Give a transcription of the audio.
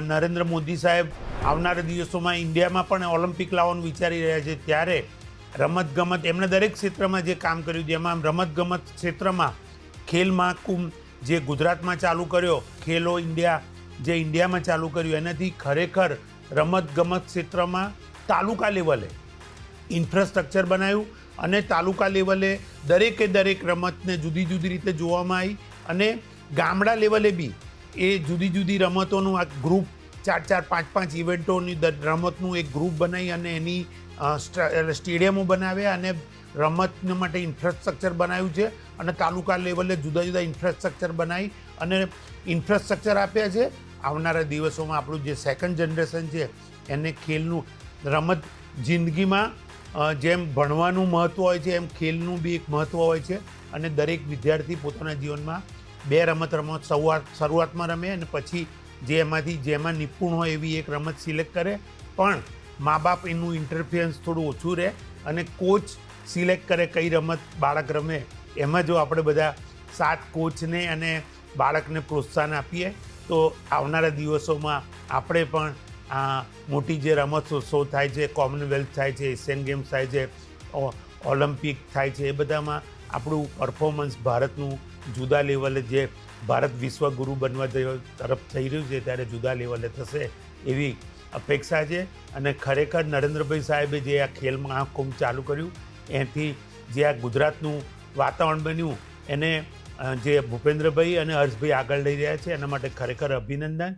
નરેન્દ્ર મોદી સાહેબ આવનારા દિવસોમાં ઇન્ડિયામાં પણ ઓલિમ્પિક લાવવાનું વિચારી રહ્યા છે, ત્યારે રમતગમત એમણે દરેક ક્ષેત્રમાં જે કામ કર્યું, જેમાં રમતગમત ક્ષેત્રમાં ખેલ મહાકુંભ જે ગુજરાતમાં ચાલુ કર્યો, ખેલો ઇન્ડિયા જે ઇન્ડિયામાં ચાલુ કર્યું, એનાથી ખરેખર રમતગમત ક્ષેત્રમાં તાલુકા લેવલે ઇન્ફ્રાસ્ટ્રક્ચર બનાવ્યું અને તાલુકા લેવલે દરેક રમતને જુદી જુદી રીતે જોવામાં આવી અને ગામડા લેવલે બી એ જુદી જુદી રમતોનું આ ગ્રુપ 4-5 ઇવેન્ટોની રમતનું એક ગ્રુપ બનાવી અને એની સ્ટેડિયમો બનાવ્યા અને રમત માટે ઇન્ફ્રાસ્ટ્રક્ચર બનાવ્યું છે અને તાલુકા લેવલે જુદા જુદા ઇન્ફ્રાસ્ટ્રક્ચર બનાવી અને ઇન્ફ્રાસ્ટ્રક્ચર આપ્યા છે. આવનારા દિવસોમાં આપણું જે સેકન્ડ જનરેશન છે એને ખેલનું રમત જિંદગીમાં જેમ ભણવાનું મહત્ત્વ હોય છે એમ ખેલનું બી એક મહત્ત્વ હોય છે અને દરેક વિદ્યાર્થી પોતાના જીવનમાં 2 રમત શરૂઆતમાં રમે અને પછી જે એમાંથી જેમાં નિપુણ હોય એવી એક રમત સિલેક્ટ કરે, પણ મા બાપ એનું ઇન્ટરફિયરન્સ થોડું ઓછું રહે અને કોચ સિલેક્ટ કરે કઈ રમત બાળક રમે. એમાં જો આપણે બધા 7 કોચને અને બાળકને પ્રોત્સાહન આપીએ તો આવનારા દિવસોમાં આપણે પણ આ મોટી જે રમતોત્સવ થાય છે, કોમનવેલ્થ થાય છે, એશિયન ગેમ્સ થાય છે, ઓલિમ્પિક થાય છે, એ બધામાં આપણું પરફોર્મન્સ ભારતનું જુદા લેવલે, જે ભારત વિશ્વગુરુ બનવા તરફ થઈ રહ્યું છે ત્યારે જુદા લેવલે થશે એવી અપેક્ષા છે. અને ખરેખર નરેન્દ્રભાઈ સાહેબે જે આ ખેલ મહાકુંભ ચાલુ કર્યું એનાથી જે આ ગુજરાતનું વાતાવરણ બન્યું એને જે ભૂપેન્દ્રભાઈ અને હર્ષભાઈ આગળ લઈ રહ્યા છે એના માટે ખરેખર અભિનંદન.